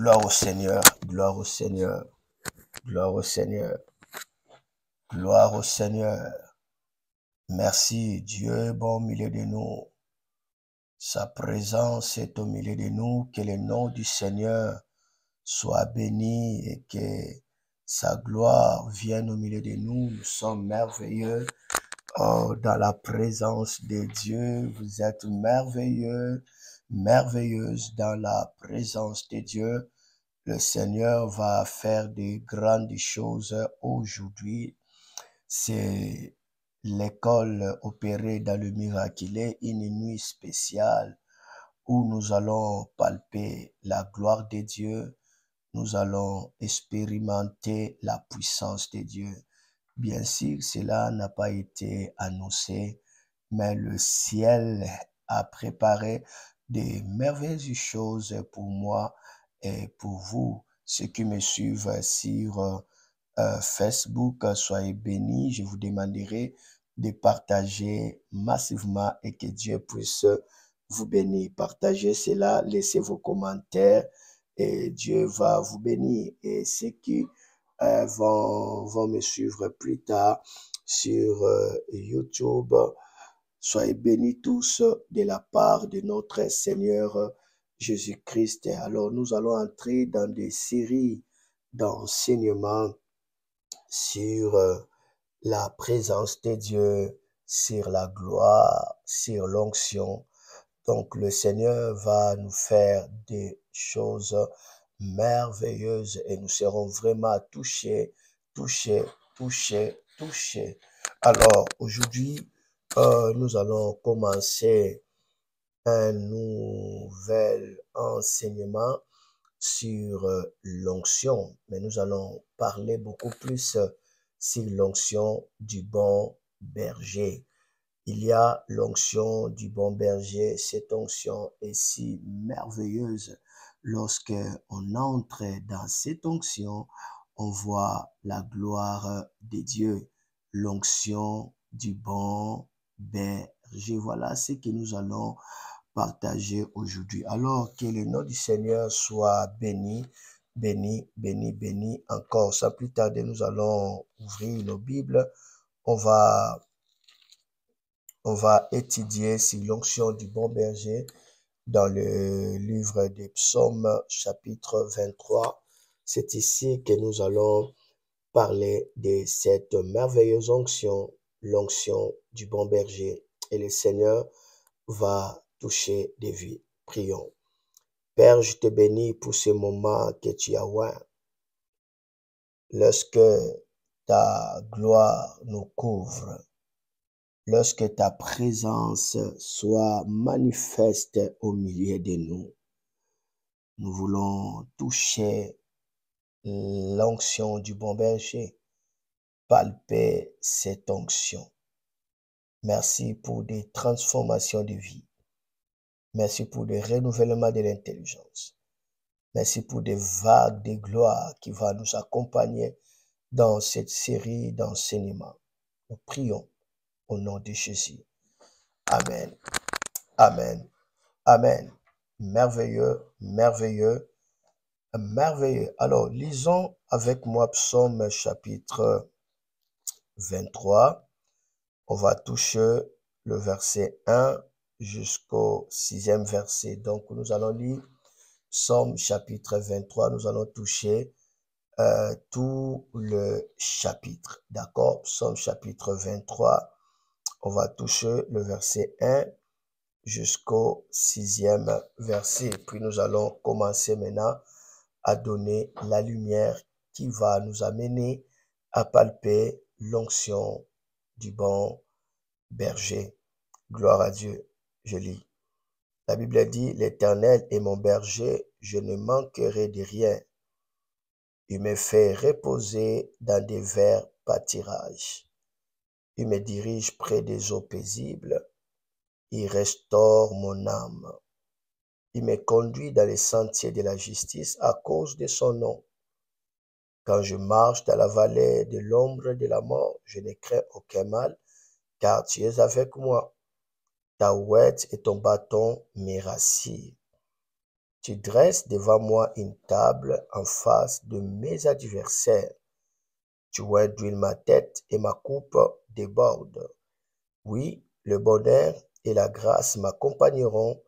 Gloire au Seigneur, gloire au Seigneur, gloire au Seigneur, gloire au Seigneur. Merci, Dieu est bon au milieu de nous. Sa présence est au milieu de nous. Que le nom du Seigneur soit béni et que sa gloire vienne au milieu de nous. Nous sommes merveilleux dans la présence de Dieu. Vous êtes merveilleux, merveilleuse dans la présence de Dieu. Le Seigneur va faire de grandes choses aujourd'hui. C'est l'école opérée dans le miraculé, une nuit spéciale où nous allons palper la gloire de Dieu. Nous allons expérimenter la puissance de Dieu. Bien sûr, cela n'a pas été annoncé, mais le ciel a préparé de merveilleuses choses pour moi et pour vous. Ceux qui me suivent sur Facebook, soyez bénis. Je vous demanderai de partager massivement et que Dieu puisse vous bénir. Partagez cela, laissez vos commentaires et Dieu va vous bénir. Et ceux qui vont me suivre plus tard sur YouTube, soyez bénis tous de la part de notre Seigneur Jésus-Christ. Alors nous allons entrer dans des séries d'enseignements sur la présence de Dieu, sur la gloire, sur l'onction. Donc le Seigneur va nous faire des choses merveilleuses et nous serons vraiment touchés. Alors aujourd'hui, nous allons commencer un nouvel enseignement sur l'onction, mais nous allons parler beaucoup plus sur l'onction du bon berger. Il y a l'onction du bon berger. Cette onction est si merveilleuse. Lorsque on entre dans cette onction, on voit la gloire de Dieu. L'onction du bon berger. Voilà ce que nous allons partager aujourd'hui. Alors que le nom du Seigneur soit béni, béni, béni, béni encore. Sans plus tarder, nous allons ouvrir nos Bibles. On va étudier sur l'onction du bon berger dans le livre des Psaumes, chapitre 23. C'est ici que nous allons parler de cette merveilleuse onction, l'onction du bon berger. Et le Seigneur va toucher des vies. Prions. Père, je te bénis pour ce moment que tu as oint. Lorsque ta gloire nous couvre, lorsque ta présence soit manifeste au milieu de nous, nous voulons toucher l'onction du bon berger, palper cette onction. Merci pour des transformations de vie. Merci pour des renouvellements de l'intelligence. Merci pour des vagues de gloire qui vont nous accompagner dans cette série d'enseignements. Nous prions au nom de Jésus. Amen. Amen. Amen. Merveilleux, merveilleux, merveilleux. Alors, lisons avec moi Psaume chapitre 23. On va toucher le verset 1 jusqu'au 6e verset. Donc, nous allons lire Psaume chapitre 23. Nous allons toucher tout le chapitre. D'accord? Psaume chapitre 23. On va toucher le verset 1 jusqu'au 6e verset. Puis nous allons commencer maintenant à donner la lumière qui va nous amener à palper l'onction du bon berger. Gloire à Dieu. Je lis. La Bible dit, l'Éternel est mon berger, je ne manquerai de rien. Il me fait reposer dans des verts pâtirages. Il me dirige près des eaux paisibles. Il restaure mon âme. Il me conduit dans les sentiers de la justice à cause de son nom. Quand je marche dans la vallée de l'ombre de la mort, je ne crains aucun mal, car tu es avec moi. Ta ouette et ton bâton me rassurent. Tu dresses devant moi une table en face de mes adversaires. Tu oins d'huile ma tête et ma coupe déborde. Oui, le bonheur et la grâce m'accompagneront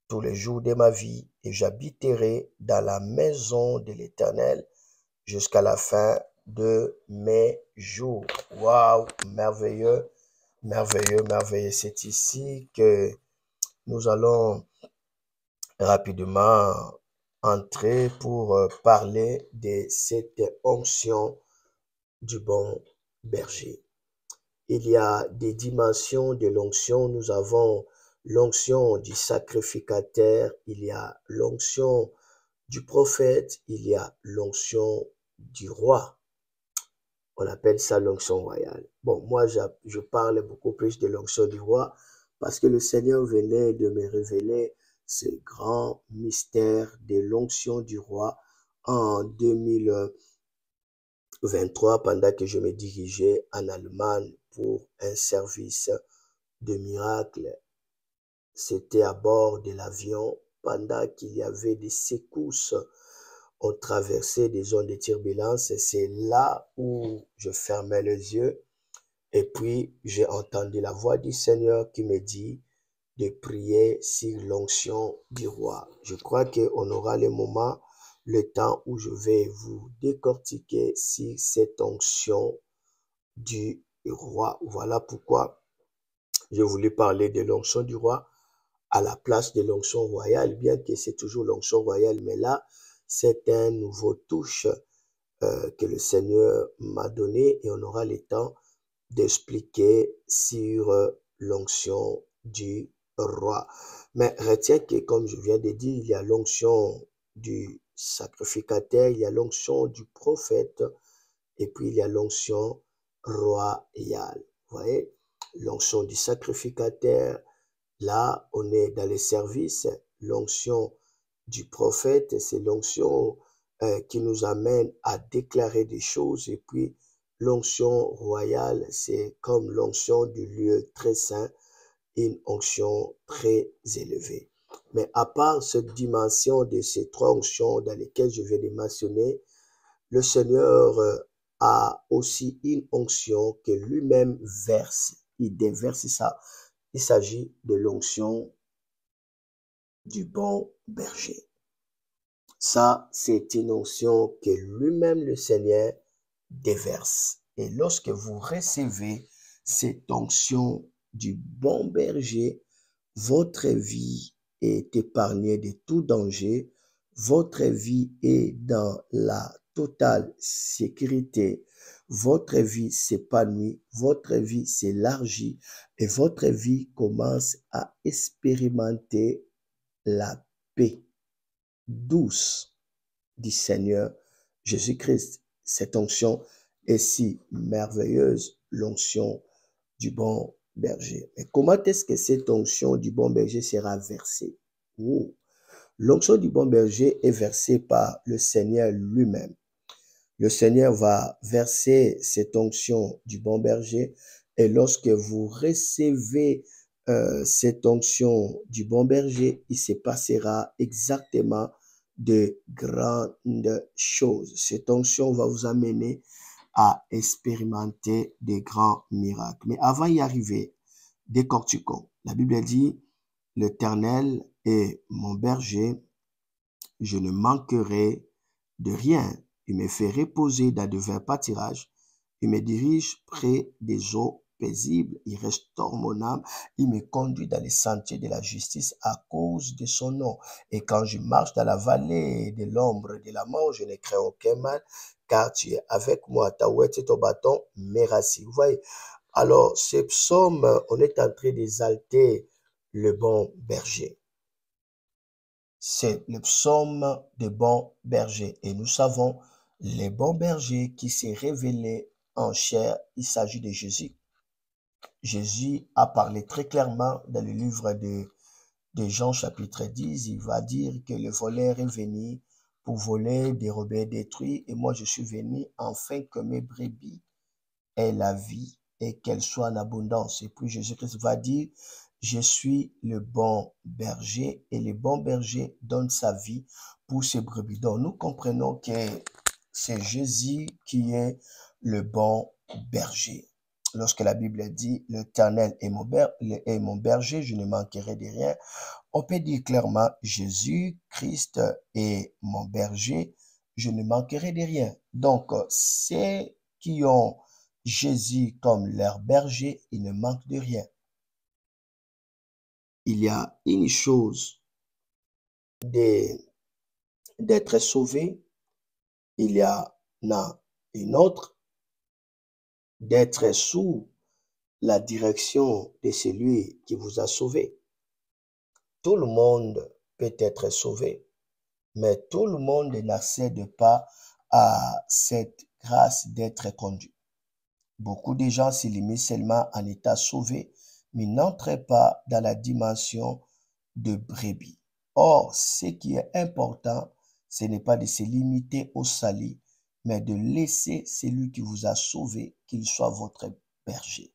tous les jours de ma vie et j'habiterai dans la maison de l'Éternel jusqu'à la fin de mes jours. Waouh, merveilleux, merveilleux, merveilleux. C'est ici que nous allons rapidement entrer pour parler de cette onction du bon berger. Il y a des dimensions de l'onction. Nous avons l'onction du sacrificateur, il y a l'onction du prophète, il y a l'onction du roi. On appelle ça l'onction royale. Bon, moi, je parle beaucoup plus de l'onction du roi parce que le Seigneur venait de me révéler ce grand mystère de l'onction du roi en 2023 pendant que je me dirigeais en Allemagne pour un service de miracle. C'était à bord de l'avion pendant qu'il y avait des secousses. On traversait des zones de turbulence et c'est là où je fermais les yeux et puis j'ai entendu la voix du Seigneur qui me dit de prier sur l'onction du roi. Je crois qu'on aura le temps où je vais vous décortiquer sur cette onction du roi. Voilà pourquoi je voulais parler de l'onction du roi à la place de l'onction royale, bien que c'est toujours l'onction royale, mais là, c'est un nouveau touche que le Seigneur m'a donné et on aura le temps d'expliquer sur l'onction du roi. Mais retiens que, comme je viens de dire, il y a l'onction du sacrificateur, il y a l'onction du prophète et puis il y a l'onction royale. Vous voyez, l'onction du sacrificateur, là, on est dans les services. L'onction du prophète, c'est l'onction qui nous amène à déclarer des choses. Et puis, l'onction royale, c'est comme l'onction du lieu très saint, une onction très élevée. Mais à part cette dimension de ces trois onctions dans lesquelles je vais les mentionner, le Seigneur a aussi une onction que lui-même verse. Il déverse ça. Il s'agit de l'onction du bon berger. Ça, c'est une onction que lui-même le Seigneur déverse. Et lorsque vous recevez cette onction du bon berger, votre vie est épargnée de tout danger, votre vie est dans la totale sécurité, votre vie s'épanouit, votre vie s'élargit et votre vie commence à expérimenter la paix douce du Seigneur Jésus-Christ. Cette onction est si merveilleuse, l'onction du bon berger. Mais comment est-ce que cette onction du bon berger sera versée? Oh. L'onction du bon berger est versée par le Seigneur lui-même. Le Seigneur va verser cette onction du bon berger et lorsque vous recevez cette onction du bon berger, il se passera exactement de grandes choses. Cette onction va vous amener à expérimenter des grands miracles. Mais avant d'y arriver, décortiquons. La Bible dit, l'Éternel est mon berger, je ne manquerai de rien. Il me fait reposer dans de verts pâturages. Il me dirige près des eaux paisibles. Il restaure mon âme. Il me conduit dans les sentiers de la justice à cause de son nom. Et quand je marche dans la vallée de l'ombre de la mort, je ne crains aucun mal, car tu es avec moi. Ta ouette et ton bâton me rassurent. Vous voyez? Alors, ce psaume, on est en train d'exalter le bon berger. C'est le psaume des bons bergers. Et nous savons, les bons bergers qui s'est révélé en chair, il s'agit de Jésus. Jésus a parlé très clairement dans le livre de Jean chapitre 10. Il va dire que le voleur est venu pour voler, dérober, détruire. Et moi, je suis venu afin que mes brebis aient la vie et qu'elle soit en abondance. Et puis Jésus-Christ va dire, je suis le bon berger et le bon berger donne sa vie pour ses brebis. Donc, nous comprenons que c'est Jésus qui est le bon berger. Lorsque la Bible dit « L'Éternel est mon berger, je ne manquerai de rien », on peut dire clairement « Jésus-Christ est mon berger, je ne manquerai de rien ». Donc, ceux qui ont Jésus comme leur berger, ils ne manquent de rien. Il y a une chose d'être sauvé, il y en a une autre d'être sous la direction de celui qui vous a sauvé. Tout le monde peut être sauvé, mais tout le monde n'accède pas à cette grâce d'être conduit. Beaucoup de gens se limitent seulement en état sauvé, mais n'entrent pas dans la dimension de brebis. Or, ce qui est important, ce n'est pas de se limiter au salut, mais de laisser celui qui vous a sauvé, qu'il soit votre berger.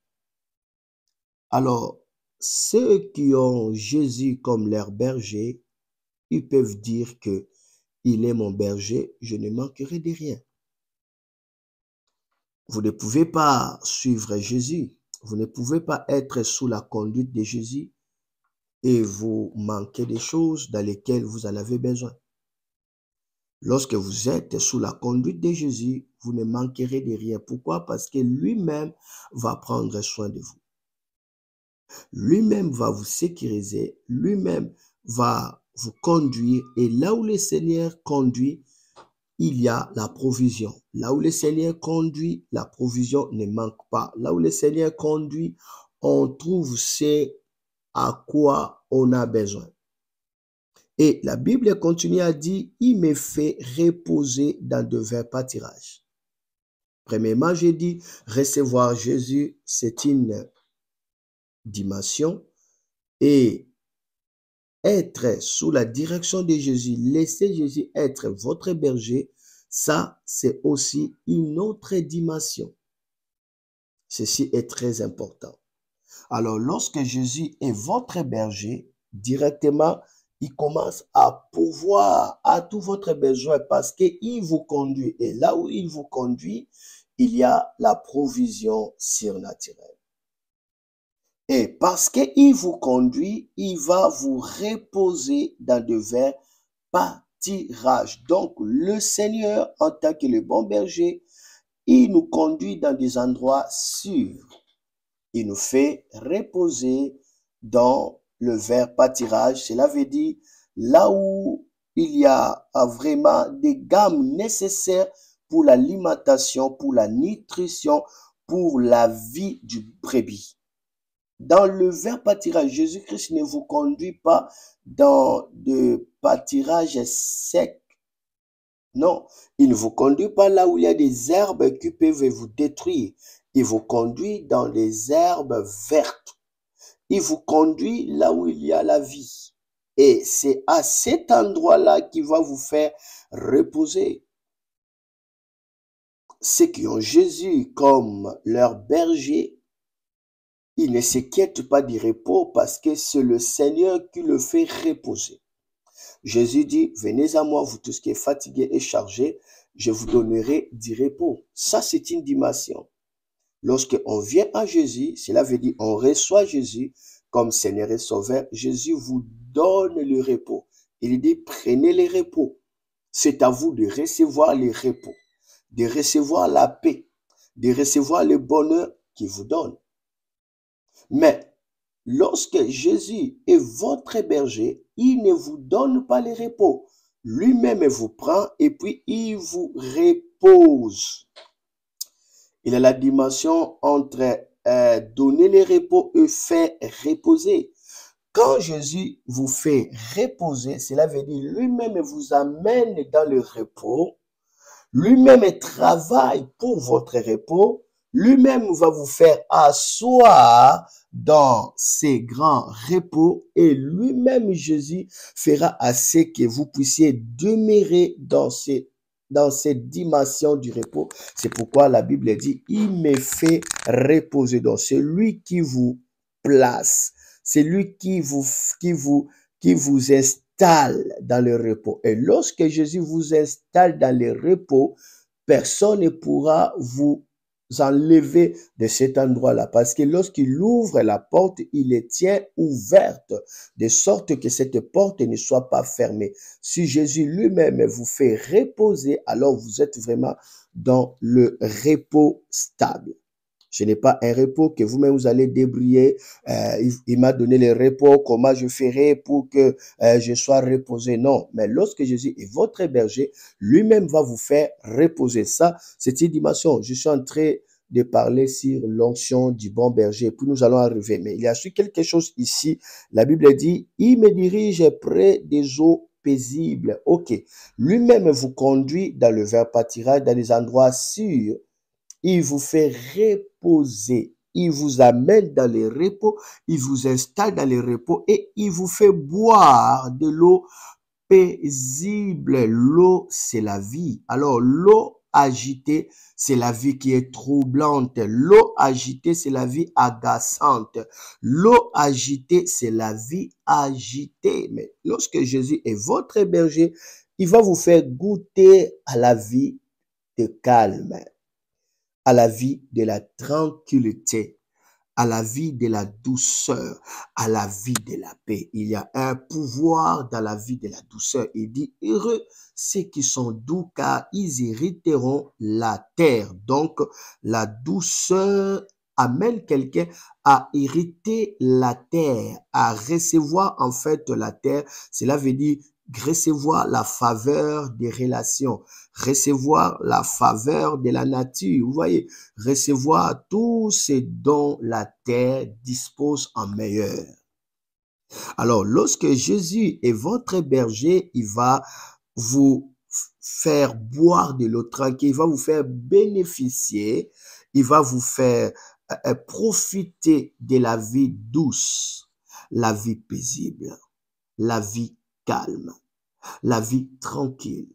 Alors, ceux qui ont Jésus comme leur berger, ils peuvent dire que il est mon berger, je ne manquerai de rien. Vous ne pouvez pas suivre Jésus, vous ne pouvez pas être sous la conduite de Jésus et vous manquez des choses dans lesquelles vous en avez besoin. Lorsque vous êtes sous la conduite de Jésus, vous ne manquerez de rien. Pourquoi? Parce que lui-même va prendre soin de vous. Lui-même va vous sécuriser, lui-même va vous conduire. Et là où le Seigneur conduit, il y a la provision. Là où le Seigneur conduit, la provision ne manque pas. Là où le Seigneur conduit, on trouve ce à quoi on a besoin. Et la Bible continue à dire, il me fait reposer dans de verts pâtirages. Premièrement, j'ai dit, recevoir Jésus, c'est une dimension. Et être sous la direction de Jésus, laisser Jésus être votre berger, ça, c'est aussi une autre dimension. Ceci est très important. Alors, lorsque Jésus est votre berger, directement, il commence à pourvoir à tout votre besoin parce qu'il vous conduit. Et là où il vous conduit, il y a la provision surnaturelle. Et parce qu'il vous conduit, il va vous reposer dans de verts pâtirages. Donc, le Seigneur, en tant que le bon berger, il nous conduit dans des endroits sûrs. Il nous fait reposer dans le vert pâtirage. Cela veut dire là où il y a vraiment des gammes nécessaires pour l'alimentation, pour la nutrition, pour la vie du brebis. Dans le vert pâtirage, Jésus-Christ ne vous conduit pas dans de pâtirage sec. Non, il ne vous conduit pas là où il y a des herbes qui peuvent vous détruire. Il vous conduit dans les herbes vertes. Il vous conduit là où il y a la vie. Et c'est à cet endroit-là qu'il va vous faire reposer. Ceux qui ont Jésus comme leur berger, ils ne s'inquiètent pas du repos parce que c'est le Seigneur qui le fait reposer. Jésus dit, venez à moi, vous tous qui êtes fatigués et chargés, je vous donnerai du repos. Ça, c'est une dimension. Lorsqu'on vient à Jésus, cela veut dire on reçoit Jésus comme Seigneur et Sauveur. Jésus vous donne le repos. Il dit, prenez le repos. C'est à vous de recevoir le repos, de recevoir la paix, de recevoir le bonheur qu'il vous donne. Mais lorsque Jésus est votre berger, il ne vous donne pas le repos. Lui-même vous prend et puis il vous repose. Il y a la dimension entre donner le repos et faire reposer. Quand Jésus vous fait reposer, cela veut dire lui-même vous amène dans le repos. Lui-même travaille pour votre repos. Lui-même va vous faire asseoir dans ces grands repos et lui-même Jésus fera à ce que vous puissiez demeurer dans cette dimension du repos. C'est pourquoi la Bible dit, il me fait reposer. Donc c'est lui qui vous place C'est lui qui vous installe dans le repos. Et lorsque Jésus vous installe dans le repos, personne ne pourra vous enlever de cet endroit-là. Parce que lorsqu'il ouvre la porte, il les tient ouvertes, de sorte que cette porte ne soit pas fermée. Si Jésus lui-même vous fait reposer, alors vous êtes vraiment dans le repos stable. Ce n'est pas un repos que vous-même vous allez débrouiller. Il m'a donné le repos, comment je ferai pour que je sois reposé. Non, mais lorsque Jésus est votre berger, lui-même va vous faire reposer. Ça, c'est une dimension. Je suis en train de parler sur l'onction du bon berger, puis nous allons arriver. Mais il y a quelque chose ici. La Bible dit, il me dirige près des eaux paisibles. Ok. Lui-même vous conduit dans le vert pâturage, dans des endroits sûrs. Il vous fait reposer. Il vous amène dans les repos. Il vous installe dans les repos et il vous fait boire de l'eau paisible. L'eau, c'est la vie. Alors, l'eau agitée, c'est la vie qui est troublante. L'eau agitée, c'est la vie agaçante. L'eau agitée, c'est la vie agitée. Mais lorsque Jésus est votre berger, il va vous faire goûter à la vie de calme, à la vie de la tranquillité, à la vie de la douceur, à la vie de la paix. Il y a un pouvoir dans la vie de la douceur. Il dit, heureux ceux qui sont doux, car ils hériteront la terre. Donc, la douceur amène quelqu'un à hériter la terre, à recevoir en fait la terre. Cela veut dire recevoir la faveur des relations, recevoir la faveur de la nature. Vous voyez, recevoir tout ce dont la terre dispose en meilleur. Alors, lorsque Jésus est votre berger, il va vous faire boire de l'eau tranquille, il va vous faire bénéficier, il va vous faire profiter de la vie douce, la vie paisible, la vie calme, la vie tranquille.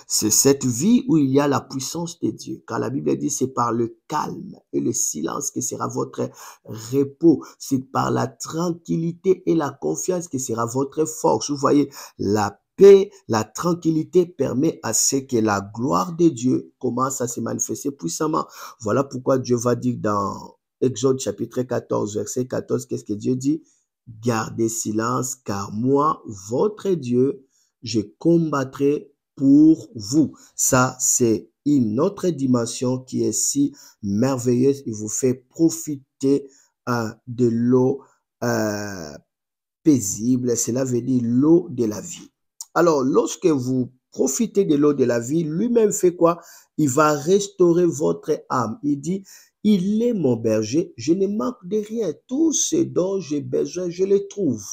C'est cette vie où il y a la puissance de Dieu. Car la Bible dit, c'est par le calme et le silence que sera votre repos. C'est par la tranquillité et la confiance que sera votre force. Vous voyez, la paix, la tranquillité permet à ce que la gloire de Dieu commence à se manifester puissamment. Voilà pourquoi Dieu va dire dans Exode chapitre 14, verset 14, qu'est-ce que Dieu dit? Gardez silence, car moi, votre Dieu, je combattrai pour vous. Ça, c'est une autre dimension qui est si merveilleuse. Il vous fait profiter de l'eau paisible. Cela veut dire l'eau de la vie. Alors, lorsque vous profitez de l'eau de la vie, lui-même fait quoi? Il va restaurer votre âme. Il dit, il est mon berger, je ne manque de rien. Tout ce dont j'ai besoin, je le trouve.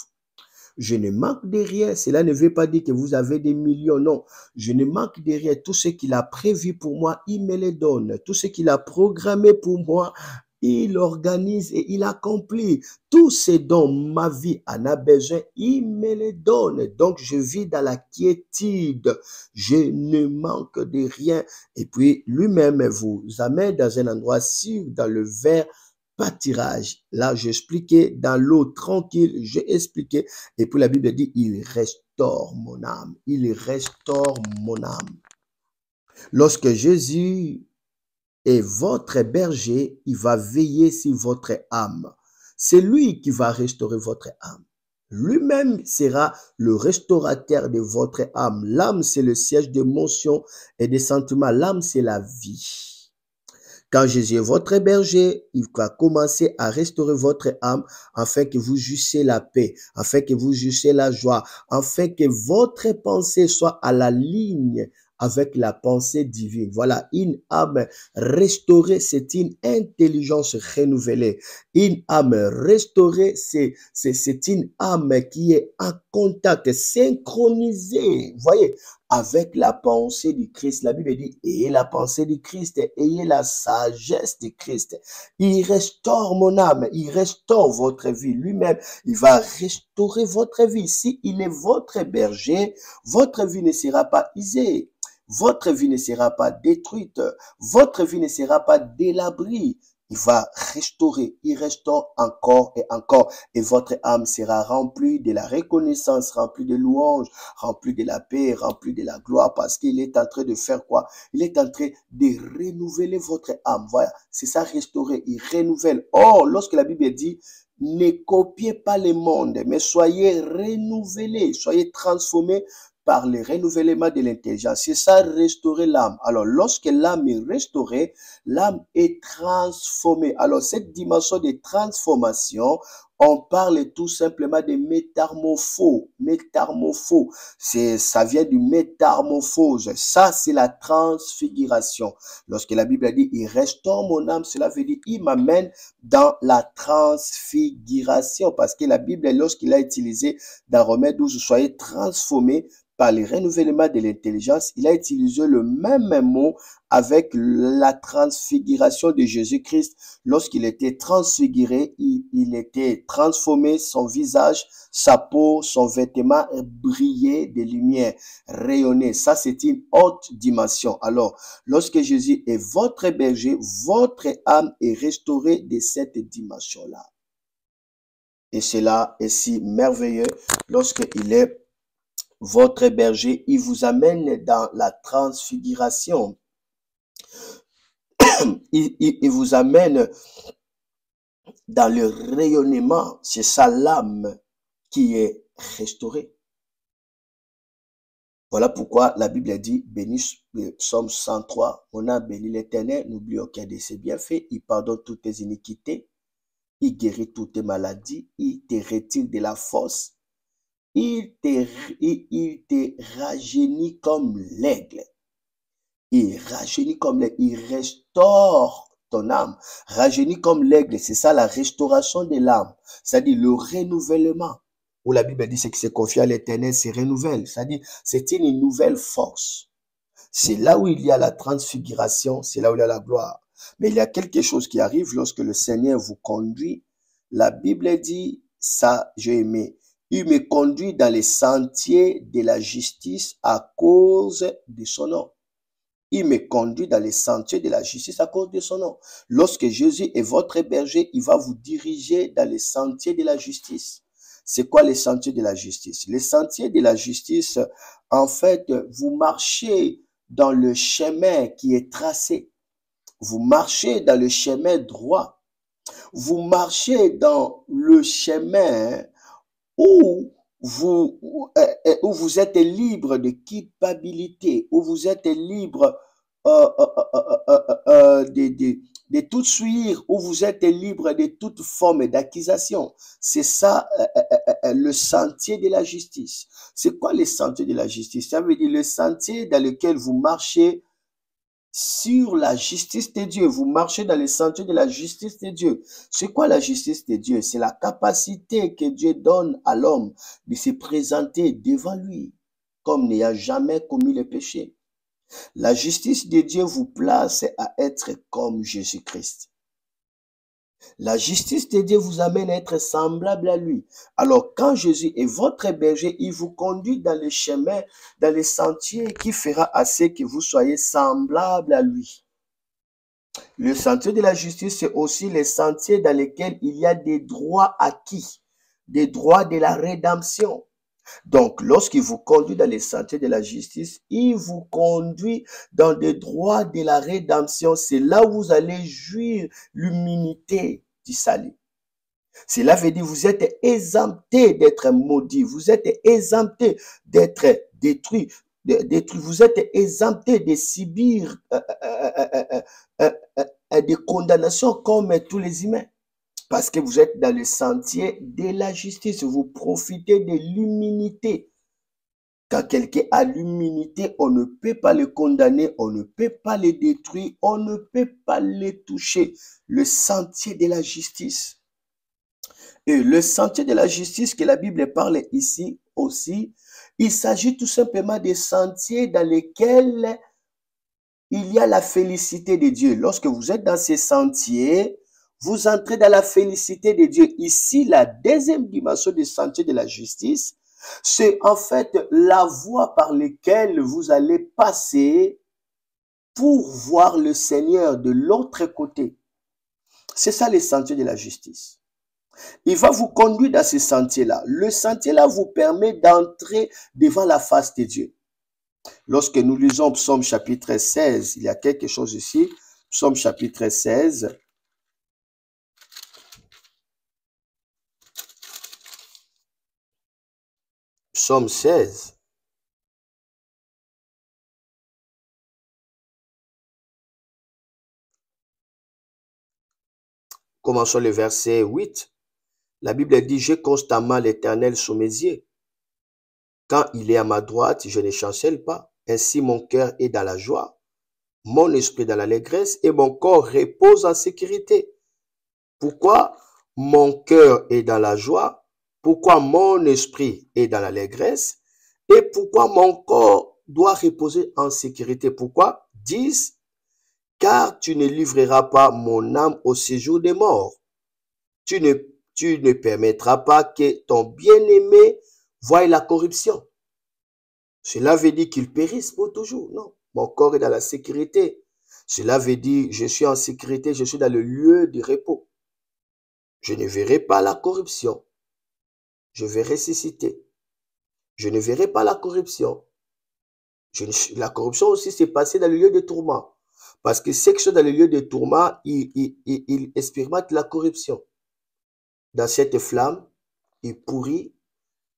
Je ne manque de rien. Cela ne veut pas dire que vous avez des millions. Non, je ne manque de rien. Tout ce qu'il a prévu pour moi, il me le donne. Tout ce qu'il a programmé pour moi, il organise et il accomplit. Tout ce dont ma vie en a besoin, il me le donne. Donc, je vis dans la quiétude. Je ne manque de rien. Et puis, lui-même vous amène dans un endroit sûr, dans le vert pâturage. Là, j'expliquais dans l'eau tranquille, j'ai expliqué. Et puis la Bible dit, il restaure mon âme. Il restaure mon âme. Lorsque Jésus est votre berger, il va veiller sur votre âme. C'est lui qui va restaurer votre âme. Lui-même sera le restaurateur de votre âme. L'âme, c'est le siège d'émotions et des sentiments. L'âme, c'est la vie. Quand Jésus est votre berger, il va commencer à restaurer votre âme afin que vous jussiez la paix, afin que vous jussiez la joie, afin que votre pensée soit à la ligne avec la pensée divine. Voilà, une âme restaurée, c'est une intelligence renouvelée. Une âme restaurée, c'est une âme qui est en contact, synchronisée. Vous voyez, avec la pensée du Christ. La Bible dit, ayez la pensée du Christ, ayez la sagesse du Christ. Il restaure mon âme, il restaure votre vie. Lui-même, il va restaurer votre vie. Si il est votre berger, votre vie ne sera pas usée. Votre vie ne sera pas détruite. Votre vie ne sera pas délabrée. Il va restaurer, il restaure encore et encore. Et votre âme sera remplie de la reconnaissance, remplie de louanges, remplie de la paix, remplie de la gloire, parce qu'il est en train de faire quoi? Il est en train de renouveler votre âme. Voilà, c'est ça, restaurer, il renouvelle. Or, lorsque la Bible dit, ne copiez pas le monde, mais soyez renouvelés, soyez transformés par le renouvellement de l'intelligence. C'est ça, restaurer l'âme. Alors, lorsque l'âme est restaurée, l'âme est transformée. Alors, cette dimension de transformation, on parle tout simplement de métamorphose. Métamorphose, ça vient du métamorphose. Ça, c'est la transfiguration. Lorsque la Bible a dit, il restaure mon âme, cela veut dire, il m'amène dans la transfiguration. Parce que la Bible, lorsqu'il a utilisé dans Romains 12, soyez transformés par le renouvellement de l'intelligence, il a utilisé le même mot avec la transfiguration de Jésus-Christ. Lorsqu'il était transfiguré, il était transformé, son visage, sa peau, son vêtement brillait de lumière, rayonnait. Ça, c'est une haute dimension. Alors, lorsque Jésus est votre berger, votre âme est restaurée de cette dimension-là. Et cela est si merveilleux lorsqu'il est votre berger, il vous amène dans la transfiguration. Il vous amène dans le rayonnement. C'est ça l'âme qui est restaurée. Voilà pourquoi la Bible dit, béni, Psaume 103, on a béni l'Éternel, n'oublie aucun de ses bienfaits, il pardonne toutes tes iniquités, il guérit toutes tes maladies, il te retire de la force. Il te rajeunit comme l'aigle. Il rajeunit comme l'aigle. Il restaure ton âme. Rajeunit comme l'aigle. C'est ça la restauration de l'âme. C'est-à-dire le renouvellement. Où la Bible dit c'est que c'est confié à l'Éternel, c'est renouvelle. C'est-à-dire c'est une nouvelle force. C'est là où il y a la transfiguration. C'est là où il y a la gloire. Mais il y a quelque chose qui arrive lorsque le Seigneur vous conduit. La Bible dit, ça j'ai aimé. Il me conduit dans les sentiers de la justice à cause de son nom. Il me conduit dans les sentiers de la justice à cause de son nom. Lorsque Jésus est votre berger, il va vous diriger dans les sentiers de la justice. C'est quoi les sentiers de la justice? Les sentiers de la justice, en fait, vous marchez dans le chemin qui est tracé. Vous marchez dans le chemin droit. Vous marchez dans le chemin où vous êtes libre de culpabilité, où vous êtes libre de toute souillure, où vous êtes libre de toute forme d'accusation. C'est ça le sentier de la justice. C'est quoi le sentier de la justice? Ça veut dire le sentier dans lequel vous marchez sur la justice de Dieu. Vous marchez dans les sentiers de la justice de Dieu. C'est quoi la justice de Dieu? C'est la capacité que Dieu donne à l'homme de se présenter devant lui comme n'ayant jamais commis le péché. La justice de Dieu vous place à être comme Jésus-Christ. La justice de Dieu vous amène à être semblable à lui. Alors, quand Jésus est votre berger, il vous conduit dans le chemin, dans les sentiers qui fera assez que vous soyez semblable à lui. Le sentier de la justice, c'est aussi les sentiers dans lesquels il y a des droits acquis, des droits de la rédemption. Donc, lorsqu'il vous conduit dans les sentiers de la justice, il vous conduit dans des droits de la rédemption. C'est là où vous allez jouir l'humilité du salut. Cela veut dire vous êtes exempté d'être maudit, vous êtes exempté d'être détruit, vous êtes exempté de subir des condamnations comme tous les humains. Parce que vous êtes dans le sentier de la justice. Vous profitez de l'humilité. Quand quelqu'un a l'humilité, on ne peut pas le condamner, on ne peut pas le détruire, on ne peut pas le toucher. Le sentier de la justice. Et le sentier de la justice que la Bible parle ici aussi, il s'agit tout simplement des sentiers dans lesquels il y a la félicité de Dieu. Lorsque vous êtes dans ces sentiers, vous entrez dans la félicité de Dieu. Ici, la deuxième dimension du sentier de la justice, c'est en fait la voie par laquelle vous allez passer pour voir le Seigneur de l'autre côté. C'est ça les sentiers de la justice. Il va vous conduire dans ce sentier-là. Le sentier-là vous permet d'entrer devant la face de Dieu. Lorsque nous lisons Psaume chapitre 16, il y a quelque chose ici. Psaume chapitre 16. Psaume 16. Commençons le verset 8. La Bible dit, j'ai constamment l'Éternel sous mes yeux. Quand il est à ma droite, je ne chancelle pas. Ainsi mon cœur est dans la joie, mon esprit dans l'allégresse et mon corps repose en sécurité. Pourquoi mon cœur est dans la joie? Pourquoi mon esprit est dans l'allégresse? Et pourquoi mon corps doit reposer en sécurité? Pourquoi? 10. Car tu ne livreras pas mon âme au séjour des morts. Tu ne permettras pas que ton bien-aimé voie la corruption. Cela veut dire qu'il périsse pour toujours. Non, mon corps est dans la sécurité. Cela veut dire je suis en sécurité, je suis dans le lieu de repos. Je ne verrai pas la corruption. Je vais ressusciter. Je ne verrai pas la corruption. La corruption aussi s'est passée dans le lieu de tourment. Parce que ceux qui sont dans le lieu de tourment, ils expérimentent la corruption. Dans cette flamme, il pourrit.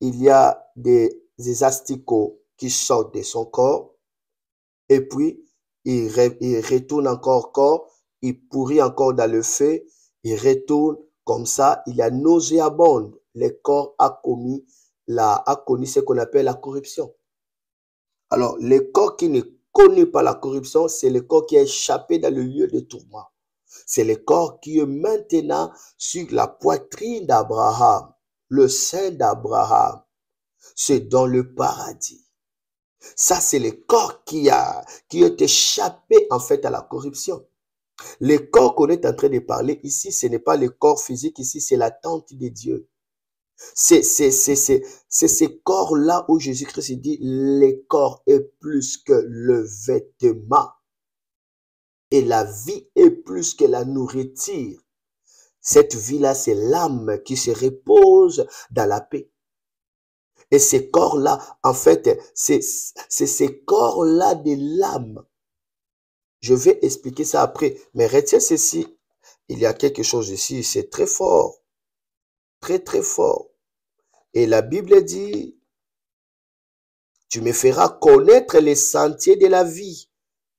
Il y a des asticots qui sortent de son corps. Et puis, il retourne encore corps. Il pourrit encore dans le feu. Il retourne comme ça. Il y a nauséabonde. Le corps a connu ce qu'on appelle la corruption. Alors, le corps qui ne connaît pas la corruption, c'est le corps qui a échappé dans le lieu de tourment. C'est le corps qui est maintenant sur la poitrine d'Abraham, le sein d'Abraham. C'est dans le paradis. Ça, c'est le corps qui est échappé en fait à la corruption. Le corps qu'on est en train de parler ici, ce n'est pas le corps physique ici, c'est la tente de Dieu. C'est ce corps-là où Jésus-Christ dit, le corps est plus que le vêtement. Et la vie est plus que la nourriture. Cette vie-là, c'est l'âme qui se repose dans la paix. Et ces corps-là, en fait, c'est ces corps-là de l'âme. Je vais expliquer ça après. Mais retiens ceci. Il y a quelque chose ici, c'est très fort. Très, très fort. Et la Bible dit, tu me feras connaître les sentiers de la vie.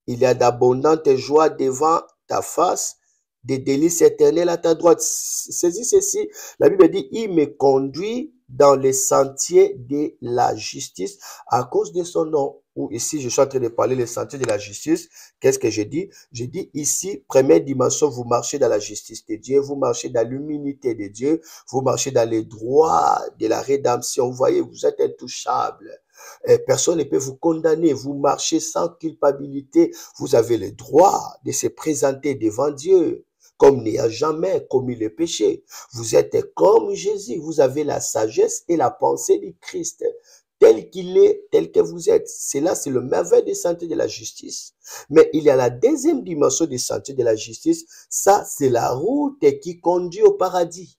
Il y a d'abondantes joies devant ta face, des délices éternelles à ta droite. Saisis ceci. La Bible dit, il me conduit dans les sentiers de la justice à cause de son nom. Ou ici, je suis en train de parler des sentiers de la justice. Qu'est-ce que je dis? Je dis ici, première dimension, vous marchez dans la justice de Dieu, vous marchez dans l'humilité de Dieu, vous marchez dans les droits de la rédemption. Vous voyez, vous êtes intouchable. Personne ne peut vous condamner. Vous marchez sans culpabilité. Vous avez le droit de se présenter devant Dieu comme n'ayant jamais commis le péché. Vous êtes comme Jésus. Vous avez la sagesse et la pensée du Christ. Tel qu'il est, tel que vous êtes. Cela, c'est le merveille des sentiers de la justice. Mais il y a la deuxième dimension des sentiers de la justice. Ça, c'est la route qui conduit au paradis.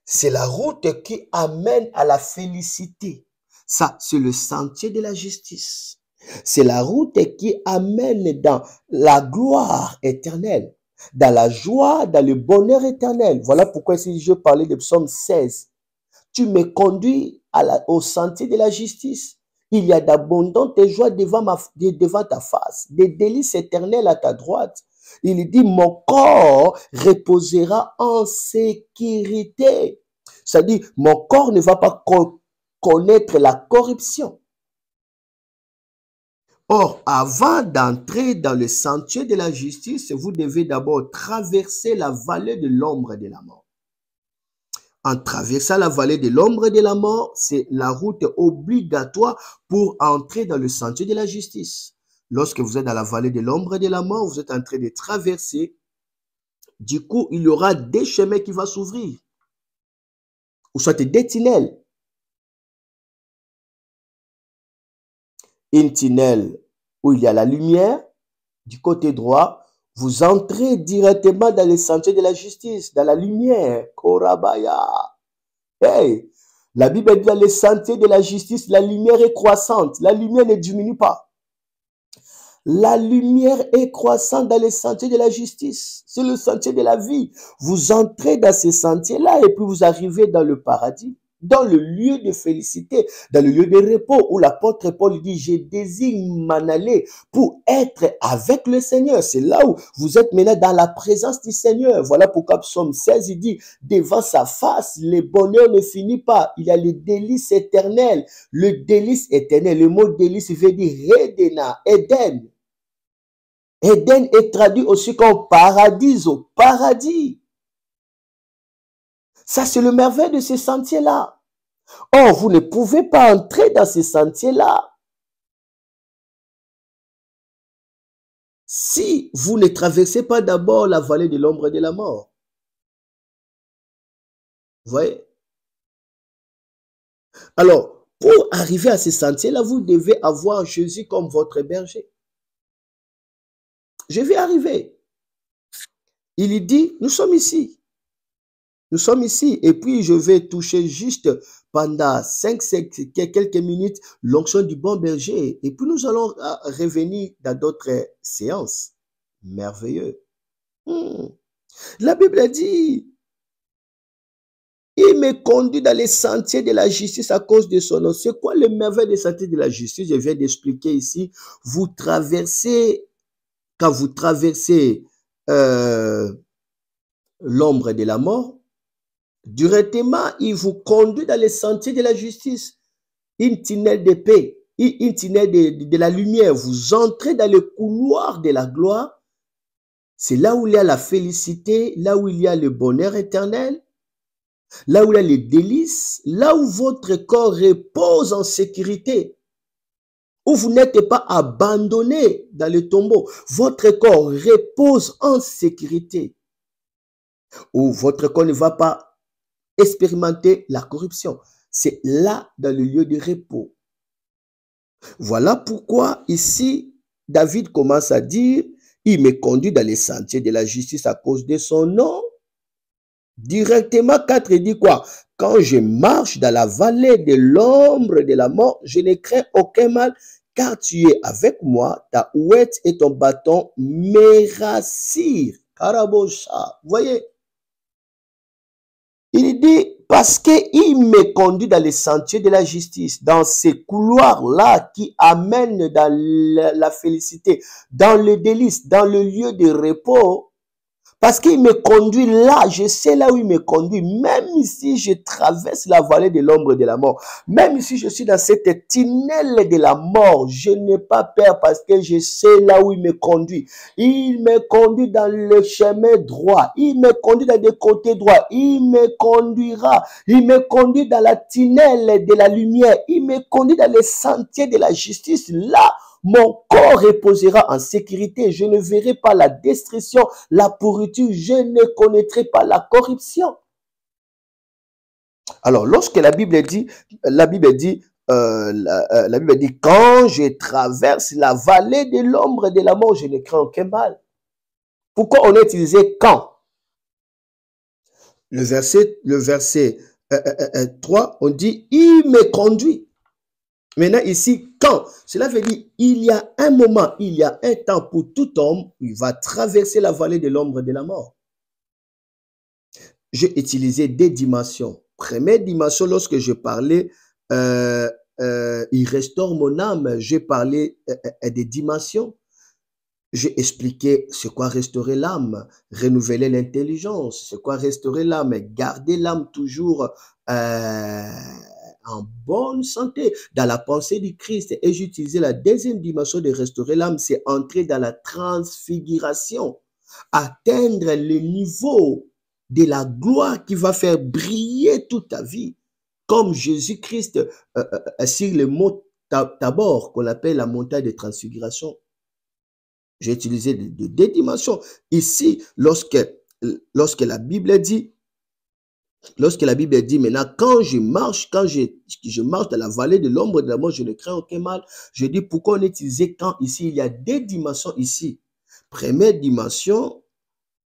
C'est la route qui amène à la félicité. Ça, c'est le sentier de la justice. C'est la route qui amène dans la gloire éternelle, dans la joie, dans le bonheur éternel. Voilà pourquoi ici je parlais de Psaume 16. Tu me conduis au sentier de la justice. Il y a d'abondantes joies devant ta face, des délices éternelles à ta droite. Il dit, mon corps reposera en sécurité. C'est-à-dire, mon corps ne va pas connaître la corruption. Or, avant d'entrer dans le sentier de la justice, vous devez d'abord traverser la vallée de l'ombre de la mort. En traversant la vallée de l'ombre de la mort, c'est la route obligatoire pour entrer dans le sentier de la justice. Lorsque vous êtes dans la vallée de l'ombre de la mort, vous êtes en train de traverser. Du coup, il y aura des chemins qui vont s'ouvrir. Ou soit des tunnels. Une tunnel où il y a la lumière du côté droit, Vous entrez directement dans les sentiers de la justice, dans la lumière. Korabaya. Hey, la Bible dit dans les sentiers de la justice, la lumière est croissante. La lumière ne diminue pas. La lumière est croissante dans les sentiers de la justice. C'est le sentier de la vie. Vous entrez dans ces sentiers-là et puis vous arrivez dans le paradis, dans le lieu de félicité, dans le lieu de repos où l'apôtre Paul dit, je désigne m'en aller pour être avec le Seigneur. C'est là où vous êtes maintenant dans la présence du Seigneur. Voilà pourquoi Psaume 16, il dit, devant sa face, le bonheur ne finit pas. Il y a le délice éternel. Le délice éternel, le mot délice veut dire Edena, Éden. Éden est traduit aussi comme paradiso, paradis. Ça, c'est le merveille de ces sentiers-là. Or, vous ne pouvez pas entrer dans ces sentiers-là si vous ne traversez pas d'abord la vallée de l'ombre de la mort. Vous voyez? Alors, pour arriver à ces sentiers-là, vous devez avoir Jésus comme votre berger. Je vais arriver. Il dit, nous sommes ici. Nous sommes ici. Et puis, je vais toucher juste pendant quelques minutes l'onction du bon berger. Et puis, nous allons revenir dans d'autres séances. Merveilleux. La Bible dit, il me conduit dans les sentiers de la justice à cause de son nom. C'est quoi le merveille des sentiers de la justice? Je viens d'expliquer ici. Vous traversez, quand vous traversez l'ombre de la mort, directement, il vous conduit dans les sentiers de la justice. Une tunnel de paix, une tunnel de la lumière. Vous entrez dans le couloir de la gloire. C'est là où il y a la félicité, là où il y a le bonheur éternel, là où il y a les délices, là où votre corps repose en sécurité, où vous n'êtes pas abandonné dans le tombeau. Votre corps repose en sécurité, où votre corps ne va pas expérimenter la corruption. C'est là, dans le lieu de repos. Voilà pourquoi ici, David commence à dire, il me conduit dans les sentiers de la justice à cause de son nom. Directement, 4, il dit quoi? Quand je marche dans la vallée de l'ombre de la mort, je ne crains aucun mal, car tu es avec moi, ta ouette et ton bâton me rassurent. Karabosha. Vous voyez? Il dit, parce qu'il me conduit dans les sentiers de la justice, dans ces couloirs-là qui amènent dans la félicité, dans le délice, dans le lieu de repos, parce qu'il me conduit là, je sais là où il me conduit, même si je traverse la vallée de l'ombre de la mort, même si je suis dans cette tunnel de la mort, je n'ai pas peur parce que je sais là où il me conduit. Il me conduit dans le chemin droit, il me conduit dans des côtés droits, il me conduira, il me conduit dans la tunnel de la lumière, il me conduit dans les sentiers de la justice, là, mon corps reposera en sécurité. Je ne verrai pas la destruction, la pourriture. Je ne connaîtrai pas la corruption. Alors, lorsque la Bible dit, quand je traverse la vallée de l'ombre de la mort, je ne crains aucun mal. Pourquoi on a utilisé quand? Le verset 3, on dit, il me conduit. Maintenant, ici, quand, cela veut dire, il y a un moment, il y a un temps pour tout homme, il va traverser la vallée de l'ombre de la mort. J'ai utilisé des dimensions. Première dimension, lorsque je parlais, il restaure mon âme, j'ai parlé des dimensions. J'ai expliqué ce quoi restaurer l'âme, renouveler l'intelligence, ce quoi restaurer l'âme, garder l'âme toujours en bonne santé, dans la pensée du Christ. Et j'ai utilisé la deuxième dimension de restaurer l'âme, c'est entrer dans la transfiguration, atteindre le niveau de la gloire qui va faire briller toute ta vie, comme Jésus-Christ sur le mont Tabor, qu'on appelle la montagne de transfiguration. J'ai utilisé deux dimensions. Ici, lorsque la Bible dit, maintenant, quand je marche dans la vallée de l'ombre de la mort, je ne crains aucun mal. Je dis pourquoi on a utilisé quand ici, il y a deux dimensions ici. Première dimension,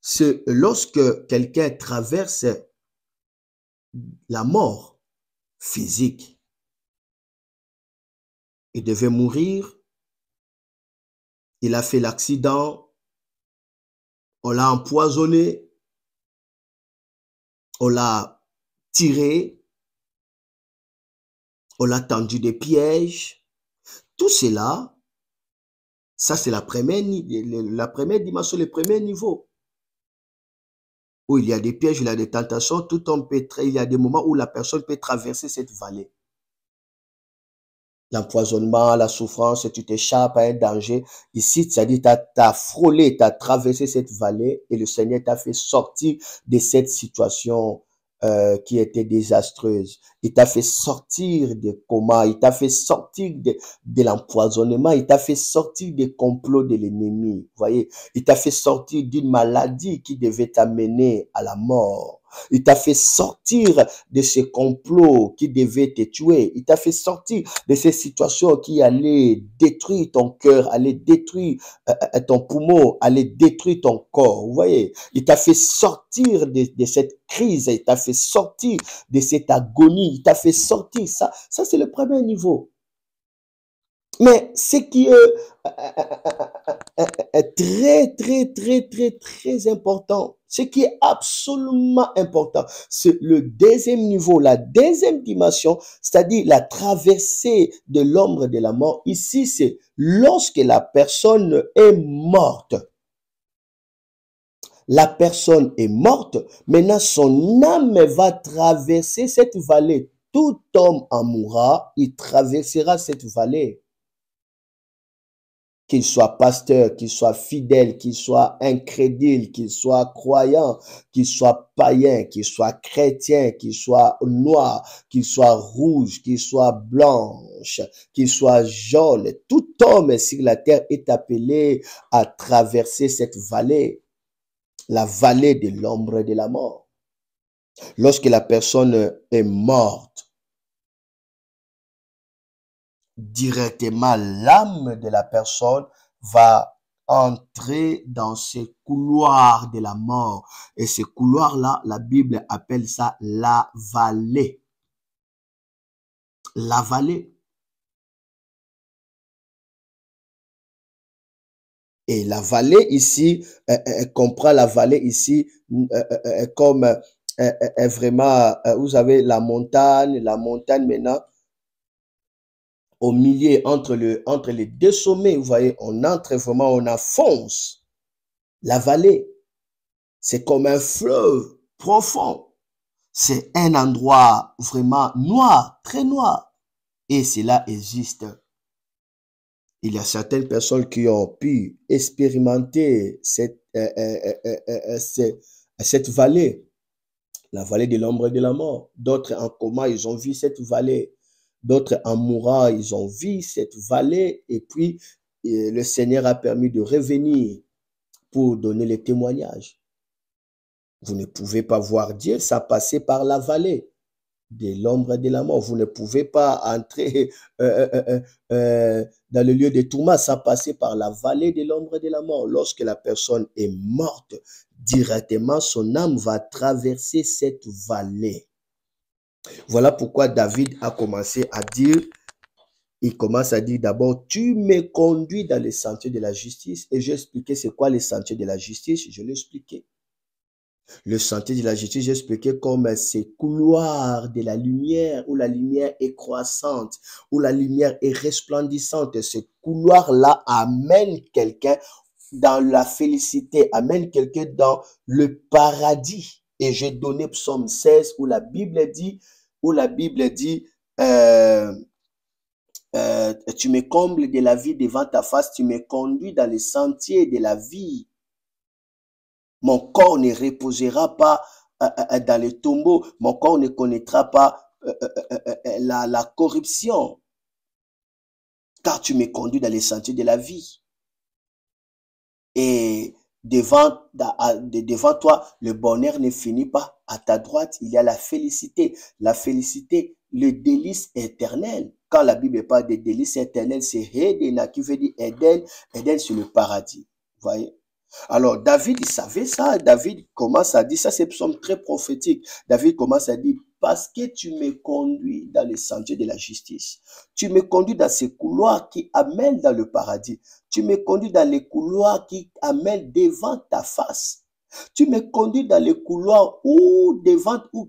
c'est lorsque quelqu'un traverse la mort physique. Il devait mourir, il a fait l'accident, on l'a empoisonné, on l'a tiré, on l'a tendu des pièges. Tout cela, ça c'est la première dimension, le premier niveau. Où il y a des pièges, il y a des tentations, il y a des moments où la personne peut traverser cette vallée. L'empoisonnement, la souffrance, tu t'échappes à un danger. Ici, c'est-à-dire, tu as frôlé, tu as traversé cette vallée et le Seigneur t'a fait sortir de cette situation qui était désastreuse. Il t'a fait sortir des comas, il t'a fait sortir de l'empoisonnement, il t'a fait sortir des complots de l'ennemi. Vous voyez, il t'a fait sortir d'une maladie qui devait t'amener à la mort. Il t'a fait sortir de ce complot qui devait te tuer. Il t'a fait sortir de ces situations qui allaient détruire ton cœur, allaient détruire ton poumon, allaient détruire ton corps. Vous voyez, il t'a fait sortir de cette crise, il t'a fait sortir de cette agonie, il t'a fait sortir. Ça c'est le premier niveau. Mais ce qui est très important, ce qui est absolument important, c'est le deuxième niveau, la deuxième dimension, c'est-à-dire la traversée de l'ombre de la mort. Ici, c'est lorsque la personne est morte. La personne est morte, maintenant son âme va traverser cette vallée. Tout homme en mourra, il traversera cette vallée. Qu'il soit pasteur, qu'il soit fidèle, qu'il soit incrédule, qu'il soit croyant, qu'il soit païen, qu'il soit chrétien, qu'il soit noir, qu'il soit rouge, qu'il soit blanche, qu'il soit jaune. Tout homme sur la terre est appelé à traverser cette vallée, la vallée de l'ombre de la mort. Lorsque la personne est morte, directement l'âme de la personne va entrer dans ce couloir de la mort. Et ce couloir-là, la Bible appelle ça la vallée. La vallée. Et la vallée ici, comprend la vallée ici comme vraiment, vous avez la montagne maintenant, au milieu, entre les deux sommets, vous voyez, on entre vraiment, on enfonce. La vallée, c'est comme un fleuve profond. C'est un endroit vraiment noir, très noir. Et cela existe. Il y a certaines personnes qui ont pu expérimenter cette vallée, la vallée de l'ombre et de la mort. D'autres en coma, ils ont vu cette vallée. D'autres en mourant, ils ont vu cette vallée et puis le Seigneur a permis de revenir pour donner les témoignages. Vous ne pouvez pas voir Dieu sans passer par la vallée de l'ombre et de la mort. Vous ne pouvez pas entrer dans le lieu de tourment sans passer par la vallée de l'ombre et de la mort. Lorsque la personne est morte, directement son âme va traverser cette vallée. Voilà pourquoi David a commencé à dire, il commence à dire d'abord, tu me conduis dans les sentiers de la justice. Et j'ai expliqué c'est quoi les sentiers de la justice, je l'ai expliqué. Le sentier de la justice, j'ai expliqué comme ces couloirs de la lumière, où la lumière est croissante, où la lumière est resplendissante. Ce couloir-là amène quelqu'un dans la félicité, amène quelqu'un dans le paradis. Et j'ai donné Psaume 16 où la Bible dit, tu me combles de la vie devant ta face, tu me conduis dans les sentiers de la vie. Mon corps ne reposera pas dans les tombeaux, mon corps ne connaîtra pas la corruption, car tu me conduis dans les sentiers de la vie. Et devant toi, le bonheur ne finit pas. À ta droite, il y a la félicité. La félicité, le délice éternel. Quand la Bible parle de délice éternel, c'est Edena qui veut dire Eden. Eden, c'est le paradis. Vous voyez? Alors, David, il savait ça. David commence à dire, ça c'est un psaume très prophétique. David commence à dire, parce que tu me conduis dans les sentiers de la justice. Tu me conduis dans ces couloirs qui amènent dans le paradis. Tu me conduis dans les couloirs qui amènent devant ta face. Tu me conduis dans les couloirs où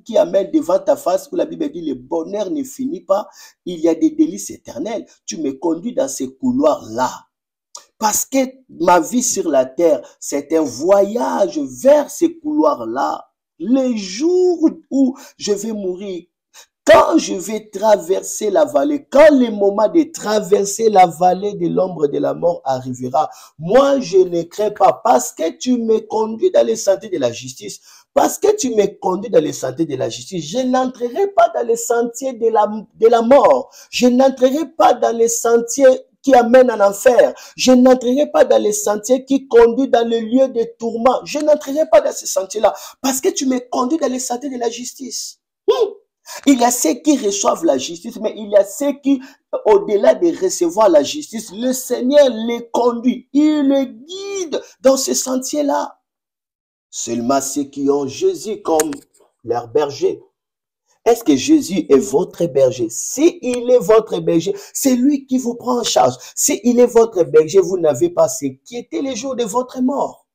qui amènent devant ta face, où la Bible dit le bonheur ne finit pas, il y a des délices éternels. Tu me conduis dans ces couloirs-là. Parce que ma vie sur la terre, c'est un voyage vers ces couloirs-là. Les jours où je vais mourir, quand je vais traverser la vallée, quand le moment de traverser la vallée de l'ombre de la mort arrivera, moi je ne crains pas parce que tu me conduis dans les sentiers de la justice. Parce que tu me conduis dans les sentiers de la justice, je n'entrerai pas dans les sentiers de la mort. Je n'entrerai pas dans les sentiers qui amènent en enfer. Je n'entrerai pas dans les sentiers qui conduisent dans le lieu de tourment. Je n'entrerai pas dans ces sentiers-là parce que tu me conduis dans les sentiers de la justice. Il y a ceux qui reçoivent la justice, mais il y a ceux qui, au-delà de recevoir la justice, le Seigneur les conduit. Il les guide dans ces sentiers-là. Seulement ceux qui ont Jésus comme leur berger. Est-ce que Jésus est votre berger? Si il est votre berger, c'est lui qui vous prend en charge. Si il est votre berger, vous n'avez pas s'inquiéter les jours de votre mort.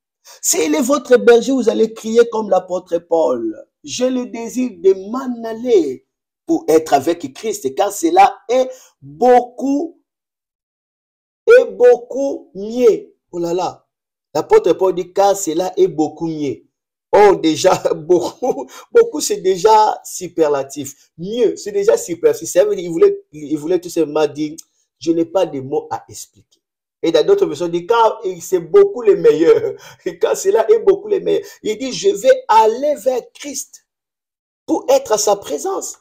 S'il est votre berger, vous allez crier comme l'apôtre Paul. J'ai le désir de m'en aller pour être avec Christ, car cela est beaucoup mieux. Oh là là. L'apôtre Paul dit, car cela est beaucoup mieux. Oh, déjà, beaucoup, c'est déjà superlatif. Mieux, c'est déjà superlatif. Il voulait tout simplement dire, je n'ai pas de mots à expliquer. Et dans d'autres versions, il dit, car c'est beaucoup le meilleur. Car cela est beaucoup le meilleur. Il dit, je vais aller vers Christ pour être à sa présence.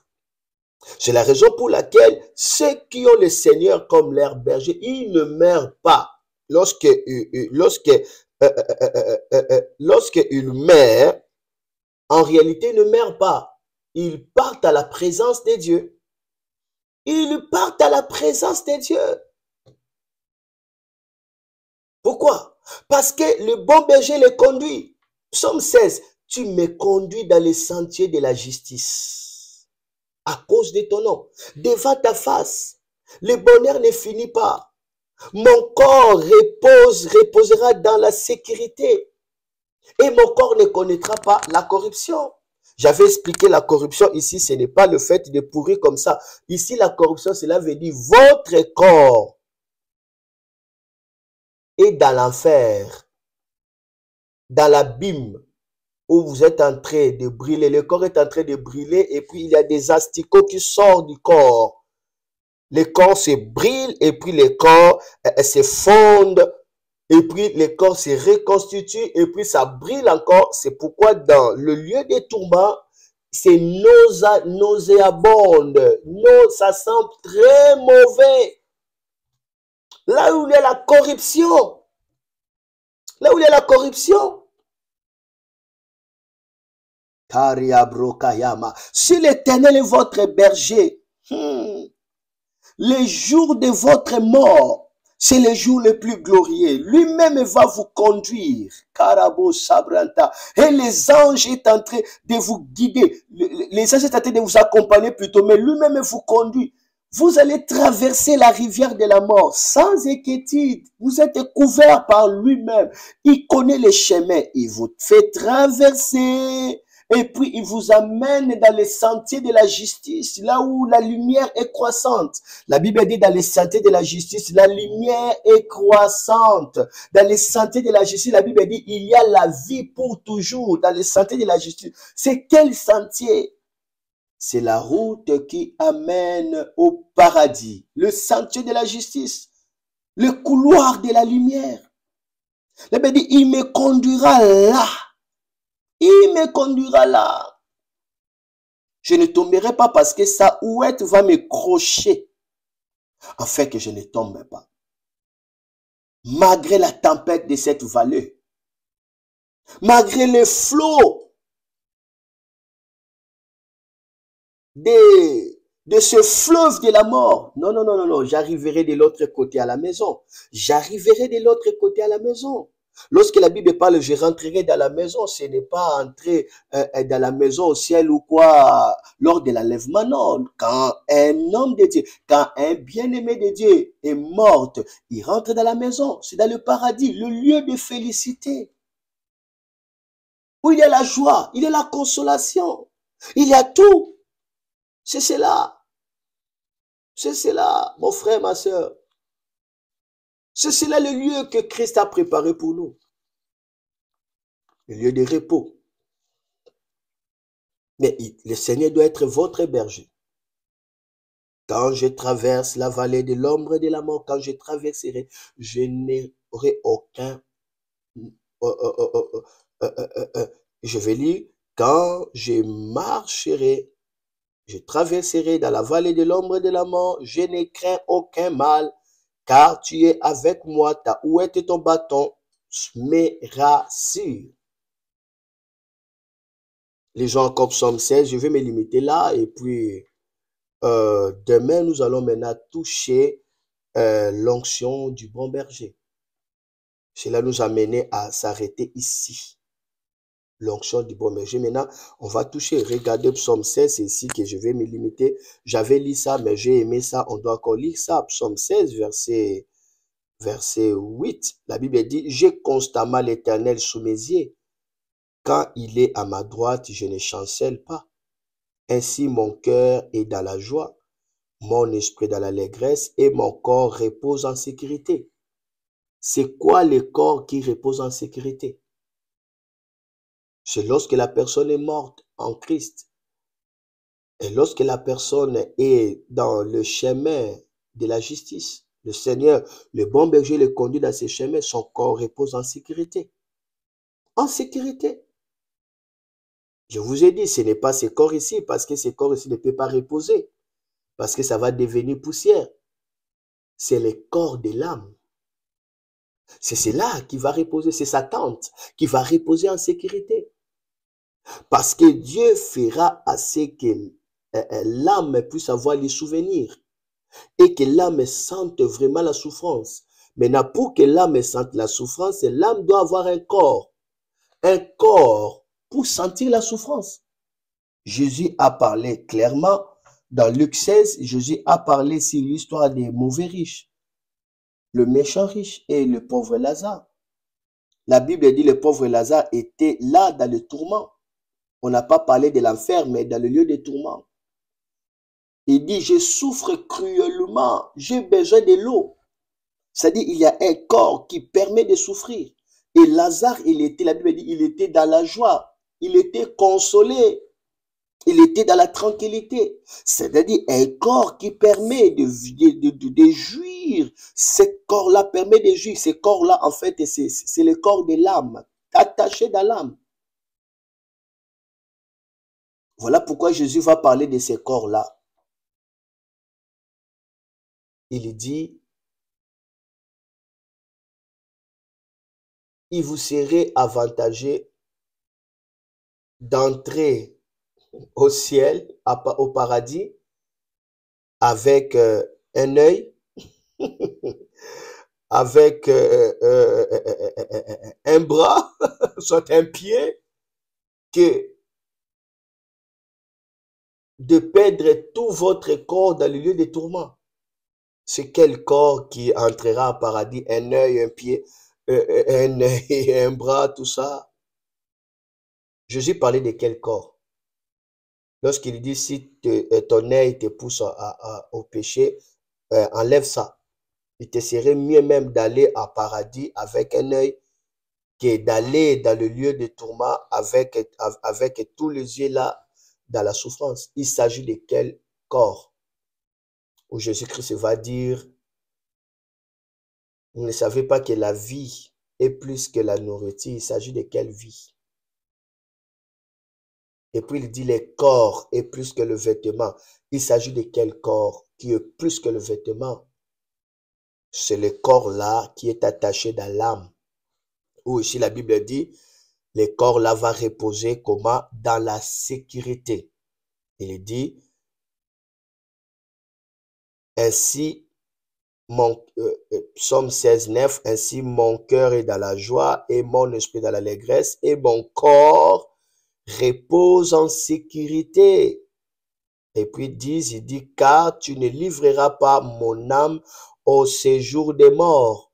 C'est la raison pour laquelle ceux qui ont le Seigneur comme leur berger, ils ne meurent pas. Lorsqu'ils meurent, en réalité, ils ne meurent pas. Ils partent à la présence de Dieu. Ils partent à la présence de Dieu. Pourquoi? Parce que le bon berger les conduit. Psaume 16, tu me conduis dans les sentiers de la justice. À cause de ton nom, devant ta face, le bonheur ne finit pas. Mon corps reposera dans la sécurité. Et mon corps ne connaîtra pas la corruption. J'avais expliqué la corruption ici, ce n'est pas le fait de pourrir comme ça. Ici, la corruption, cela veut dire votre corps est dans l'enfer, dans l'abîme, où vous êtes en train de brûler. Le corps est en train de brûler et puis il y a des asticots qui sortent du corps. Le corps se brûle et puis le corps se fonde et puis le corps se reconstitue et puis ça brûle encore. C'est pourquoi dans le lieu des tourments, c'est nauséabonde. Ça sent très mauvais. Là où il y a la corruption. Là où il y a la corruption. Si l'Éternel est votre berger, les jours de votre mort, c'est le jour le plus glorieux. Lui-même va vous conduire. Karabo Sabranta. Et les anges sont en train de vous guider. Les anges sont en train de vous accompagner plutôt, mais lui-même vous conduit. Vous allez traverser la rivière de la mort sans inquiétude. Vous êtes couvert par lui-même. Il connaît les chemins. Il vous fait traverser. Et puis, il vous amène dans les sentiers de la justice, là où la lumière est croissante. La Bible dit dans les sentiers de la justice, la lumière est croissante. Dans les sentiers de la justice, la Bible dit, il y a la vie pour toujours. Dans les sentiers de la justice, c'est quel sentier? C'est la route qui amène au paradis. Le sentier de la justice. Le couloir de la lumière. La Bible dit, il me conduira là. Il me conduira là. Je ne tomberai pas parce que sa houette va me crocher, afin que je ne tombe pas. Malgré la tempête de cette vallée, malgré les flots de ce fleuve de la mort, non, j'arriverai de l'autre côté à la maison. J'arriverai de l'autre côté à la maison. Lorsque la Bible parle, je rentrerai dans la maison, ce n'est pas entrer dans la maison au ciel ou quoi, lors de l'enlèvement, non. Quand un homme de Dieu, quand un bien-aimé de Dieu est mort, il rentre dans la maison, c'est dans le paradis, le lieu de félicité, où il y a la joie, il y a la consolation, il y a tout. C'est cela, mon frère, ma soeur. C'est cela le lieu que Christ a préparé pour nous. Le lieu de repos. Mais le Seigneur doit être votre berger. Quand je traverse la vallée de l'ombre et de la mort, quand je traverserai, je n'aurai aucun... je vais lire, quand je marcherai, je traverserai dans la vallée de l'ombre et de la mort, je ne crains aucun mal, car tu es avec moi, ta houette et ton bâton me rassurent. Les gens comme Psaume 16, je vais me limiter là, et puis demain, nous allons maintenant toucher l'onction du bon berger. Cela nous a mené à s'arrêter ici. L'onction du bon berger. Maintenant, on va toucher. Regardez Psaume 16, c'est ici que je vais me limiter. J'avais lu ça, mais j'ai aimé ça. On doit encore lire ça. Psaume 16, verset 8. La Bible dit, j'ai constamment l'Éternel sous mes yeux. Quand il est à ma droite, je ne chancelle pas. Ainsi, mon cœur est dans la joie, mon esprit dans l'allégresse et mon corps repose en sécurité. C'est quoi le corps qui repose en sécurité? C'est lorsque la personne est morte en Christ. Et lorsque la personne est dans le chemin de la justice, le Seigneur, le bon berger le conduit dans ses chemins, son corps repose en sécurité. En sécurité. Je vous ai dit, ce n'est pas ce corps ici, parce que ce corps ici ne peut pas reposer, parce que ça va devenir poussière. C'est le corps de l'âme. C'est cela qui va reposer, c'est sa tente qui va reposer en sécurité. Parce que Dieu fera assez que l'âme puisse avoir les souvenirs et que l'âme sente vraiment la souffrance. Maintenant, pour que l'âme sente la souffrance, l'âme doit avoir un corps pour sentir la souffrance. Jésus a parlé clairement dans Luc 16, Jésus a parlé sur l'histoire des mauvais riches, le méchant riche et le pauvre Lazare. La Bible dit que le pauvre Lazare était là dans le tourment. On n'a pas parlé de l'enfer, mais dans le lieu de tourment. Il dit, je souffre cruellement, j'ai besoin de l'eau. C'est-à-dire, il y a un corps qui permet de souffrir. Et Lazare, la Bible dit, il était dans la joie, il était consolé, il était dans la tranquillité. C'est-à-dire, un corps qui permet de jouir. Ce corps-là permet de jouir. Ce corps-là, en fait, c'est le corps de l'âme, attaché dans l'âme. Voilà pourquoi Jésus va parler de ces corps-là. Il dit, il vous serait avantageux d'entrer au ciel, au paradis, avec un œil, avec un bras, soit un pied, que de perdre tout votre corps dans le lieu des tourments. C'est quel corps qui entrera au paradis? Un œil, un pied, un œil, un bras, tout ça. Jésus parlait de quel corps? Lorsqu'il dit, si ton œil te pousse au péché, enlève ça. Il te serait mieux même d'aller au paradis avec un œil que d'aller dans le lieu de tourment avec tous les yeux là dans la souffrance. Il s'agit de quel corps? Où Jésus-Christ va dire, vous ne savez pas que la vie est plus que la nourriture. Il s'agit de quelle vie? Et puis il dit, le corps est plus que le vêtement. Il s'agit de quel corps qui est plus que le vêtement? C'est le corps là qui est attaché dans l'âme. Ou ici la Bible dit, le corps là va reposer comment? Dans la sécurité. Il dit, ainsi Psaume 16, 9, ainsi mon cœur est dans la joie et mon esprit dans l'allégresse et mon corps repose en sécurité. Et puis il dit, car tu ne livreras pas mon âme au séjour des morts.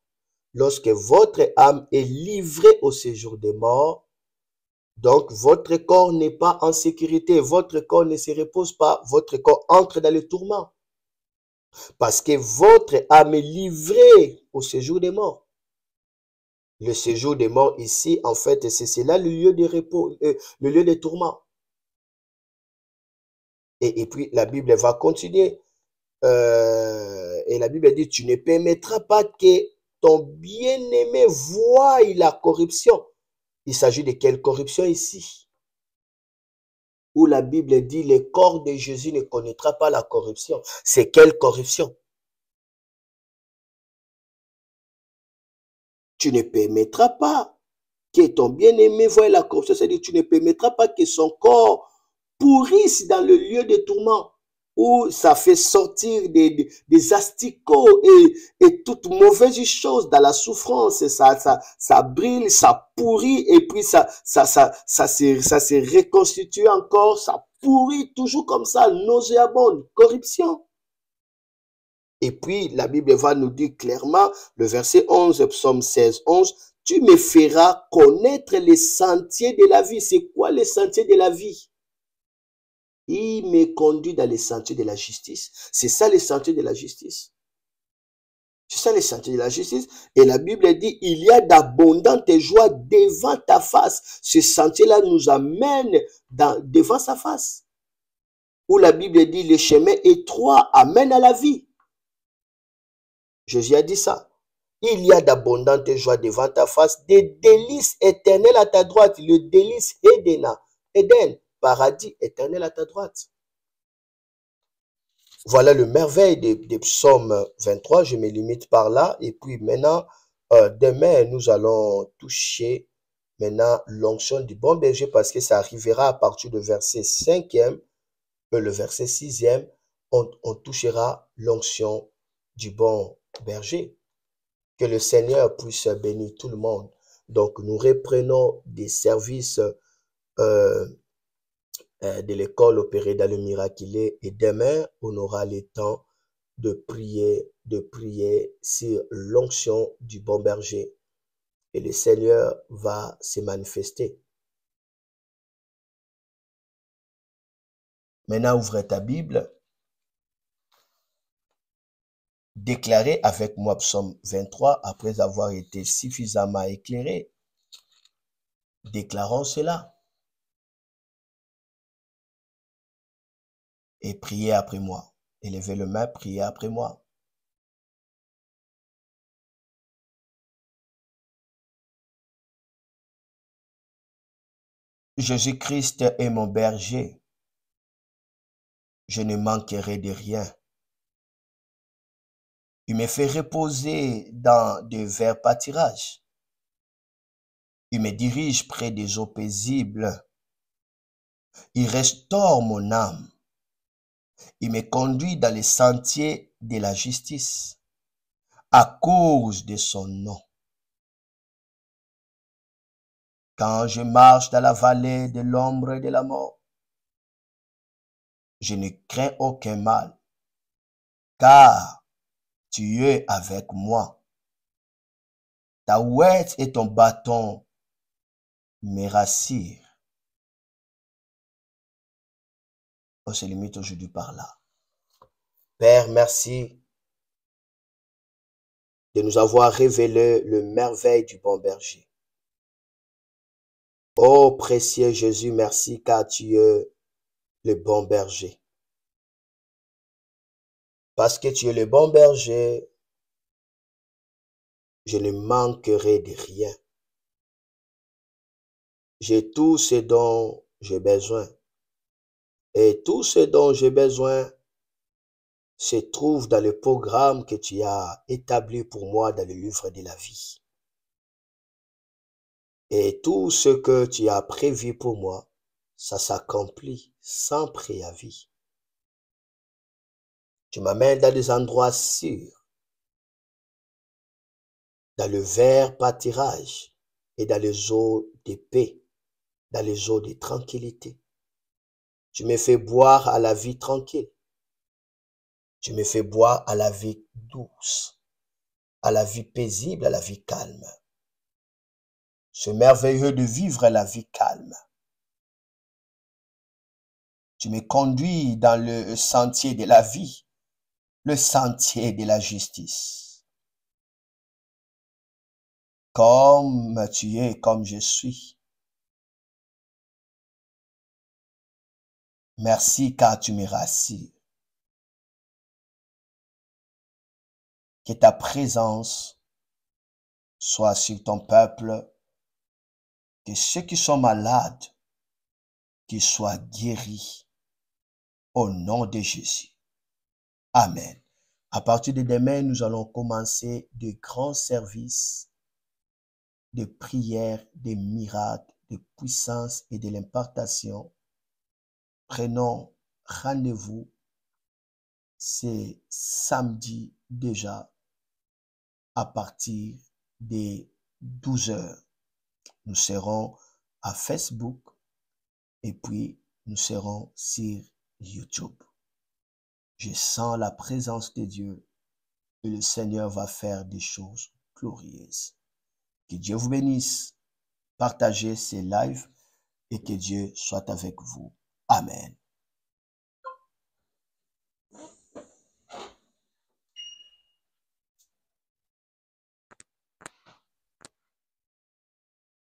Lorsque votre âme est livrée au séjour des morts, donc votre corps n'est pas en sécurité, votre corps ne se repose pas, votre corps entre dans le tourment. Parce que votre âme est livrée au séjour des morts. Le séjour des morts ici, en fait, c'est là le lieu de repos, le lieu de tourment. Et puis la Bible va continuer. Et la Bible dit, tu ne permettras pas que ton bien-aimé voie la corruption. Il s'agit de quelle corruption ici? Où la Bible dit, le corps de Jésus ne connaîtra pas la corruption. C'est quelle corruption? Tu ne permettras pas que ton bien-aimé voie la corruption. C'est-à-dire, tu ne permettras pas que son corps pourrisse dans le lieu de tourment, où ça fait sortir des asticots et toutes mauvaises choses dans la souffrance. Ça brille, ça pourrit, et puis ça se reconstitue encore, ça pourrit toujours comme ça, nauséabonde, corruption. Et puis, la Bible va nous dire clairement, le verset 11, psaume 16, 11, tu me feras connaître les sentiers de la vie. C'est quoi les sentiers de la vie? Il me conduit dans les sentiers de la justice. C'est ça les sentiers de la justice. C'est ça les sentiers de la justice. Et la Bible dit, il y a d'abondantes joies devant ta face. Ce sentier-là nous amène devant sa face. Où la Bible dit, le chemin étroit amène à la vie. Jésus a dit ça. Il y a d'abondantes joies devant ta face, des délices éternelles à ta droite. Le délice Éden, paradis éternel à ta droite. Voilà le merveille des psaumes 23. Je me limite par là. Et puis maintenant, demain, nous allons toucher maintenant l'onction du bon berger parce que ça arrivera à partir du verset 5e, le verset 6e. On touchera l'onction du bon berger. Que le Seigneur puisse bénir tout le monde. Donc, nous reprenons des services de l'école opérée dans le miraculé et demain, on aura le temps de prier sur l'onction du bon berger et le Seigneur va se manifester. Maintenant, ouvrez ta Bible. Déclarez avec moi psaume 23 après avoir été suffisamment éclairé. Déclarons cela. Et priez après moi. Élevez le main, priez après moi. Jésus-Christ est mon berger. Je ne manquerai de rien. Il me fait reposer dans de verts pâturages. Il me dirige près des eaux paisibles. Il restaure mon âme. Il me conduit dans les sentiers de la justice à cause de son nom. Quand je marche dans la vallée de l'ombre de la mort, je ne crains aucun mal, car tu es avec moi. Ta ouette et ton bâton me rassurent. On se limite aujourd'hui par là. Père, merci de nous avoir révélé le merveille du bon berger. Oh précieux Jésus, merci car tu es le bon berger. Parce que tu es le bon berger, je ne manquerai de rien. J'ai tout ce dont j'ai besoin. Et tout ce dont j'ai besoin se trouve dans le programme que tu as établi pour moi dans le livre de la vie. Et tout ce que tu as prévu pour moi, ça s'accomplit sans préavis. Tu m'amènes dans des endroits sûrs. dans le vert pâturage et dans les eaux de paix, dans les eaux de tranquillité. Tu me fais boire à la vie tranquille. Tu me fais boire à la vie douce, à la vie paisible, à la vie calme. C'est merveilleux de vivre la vie calme. Tu me conduis dans le sentier de la vie, le sentier de la justice. Comme tu es, comme je suis. Merci car tu me rassures. Que ta présence soit sur ton peuple, que ceux qui sont malades, qu'ils soient guéris au nom de Jésus. Amen. À partir de demain, nous allons commencer de grands services de prière, de miracles, de puissance et de l'impartation. Prenons rendez-vous, c'est samedi déjà à partir de 12 heures. Nous serons à Facebook et puis nous serons sur YouTube. Je sens la présence de Dieu et le Seigneur va faire des choses glorieuses. Que Dieu vous bénisse. Partagez ces lives et que Dieu soit avec vous. Amen.